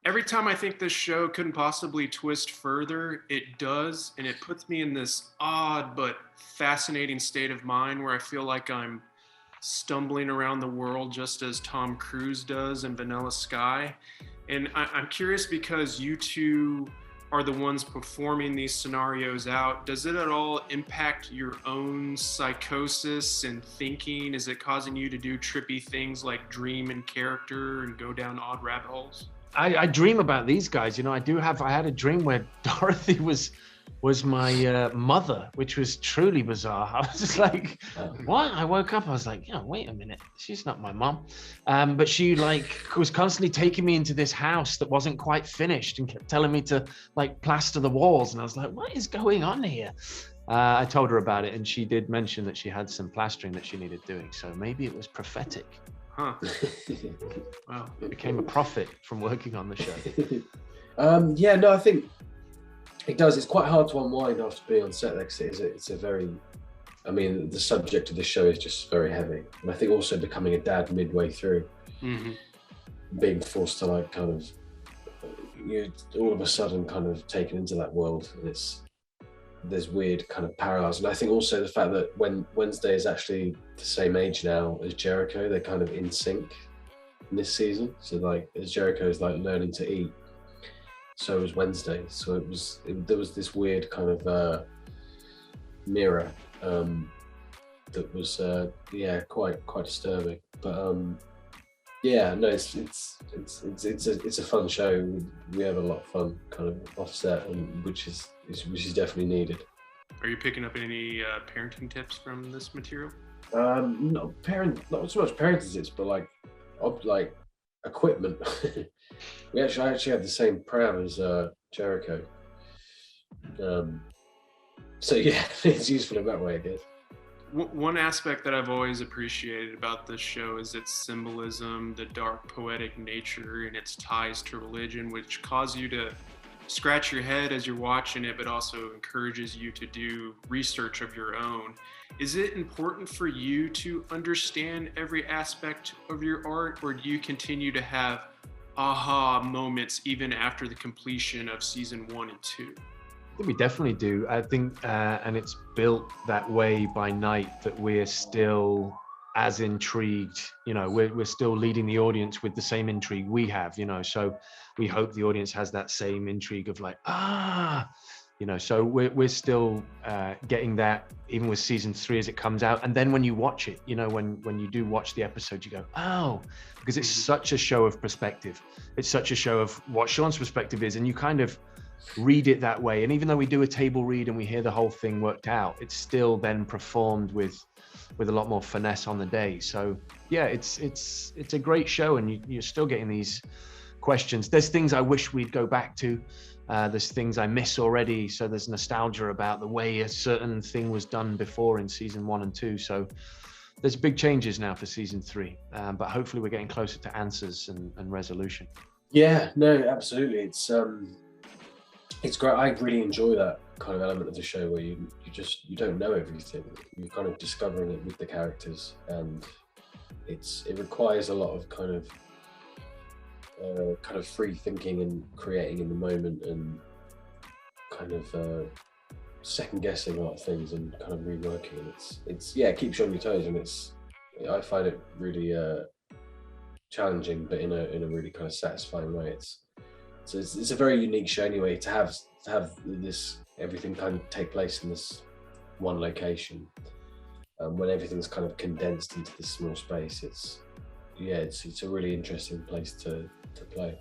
Every time I think this show couldn't possibly twist further, it does, and it puts me in this odd but fascinating state of mind where I feel like I'm stumbling around the world just as Tom Cruise does in Vanilla Sky. And I'm curious because you two are the ones performing these scenarios out. Does it at all impact your own psychosis and thinking? Is it causing you to do trippy things like dream in character and go down odd rabbit holes? I dream about these guys. You know, I had a dream where Dorothy was my mother, which was truly bizarre. I was just like, what? I woke up, I was like, yeah, wait a minute, she's not my mom. But she like was constantly taking me into this house that wasn't quite finished and kept telling me to like plaster the walls. And I was like, what is going on here? I told her about it, and she did mention that she had some plastering that she needed doing. So maybe it was prophetic. Huh. Wow. Became a prophet from working on the show. Yeah, no, I think it does. It's quite hard to unwind after being on set. Like it's a very, I mean, the subject of the show is just very heavy. And I think also becoming a dad midway through, being forced to like kind of, you all of a sudden kind of taken into that world. And there's weird kind of parallels. And I think also the fact that when Wednesday is actually the same age now as Jericho, they're kind of in sync in this season. So like as Jericho is like learning to eat, so was Wednesday. So there was this weird kind of mirror that was quite disturbing. But yeah, no, it's a fun show. We have a lot of fun kind of offset, and which is definitely needed. Are you picking up any parenting tips from this material? Not so much parenting tips, but like equipment. I actually have the same pram as Jericho. So yeah, it's useful in that way, I guess. One aspect that I've always appreciated about this show is its symbolism, the dark poetic nature, and its ties to religion, which cause you to scratch your head as you're watching it, but also encourages you to do research of your own. Is it important for you to understand every aspect of your art, or do you continue to have aha moments even after the completion of season 1 and 2? I think we definitely do. I think, and it's built that way by night, that we're still as intrigued. You know, we're still leading the audience with the same intrigue we have. You know, so we hope the audience has that same intrigue of like, you know. So we're still getting that even with season 3 as it comes out. And then when you watch it, you know, when you do watch the episode, you go, oh, because it's such a show of perspective. It's such a show of what Sean's perspective is, and you kind of read it that way. And even though we do a table read and we hear the whole thing worked out, it's still then performed with a lot more finesse on the day. So yeah, it's a great show, and you're still getting these questions. There's things I wish we'd go back to. There's things I miss already. So there's nostalgia about the way a certain thing was done before in season 1 and 2. So there's big changes now for season 3, but hopefully we're getting closer to answers and resolution. Yeah, no, absolutely. It's great. I really enjoy that kind of element of the show where you don't know everything. You're kind of discovering it with the characters, and it requires a lot of kind of free thinking and creating in the moment, and kind of second guessing a lot of things and kind of reworking. It keeps you on your toes, and I find it really challenging, but in a really kind of satisfying way. It's a very unique show anyway, to have this everything kind of take place in this one location, when everything's kind of condensed into this small space. It's a really interesting place to play.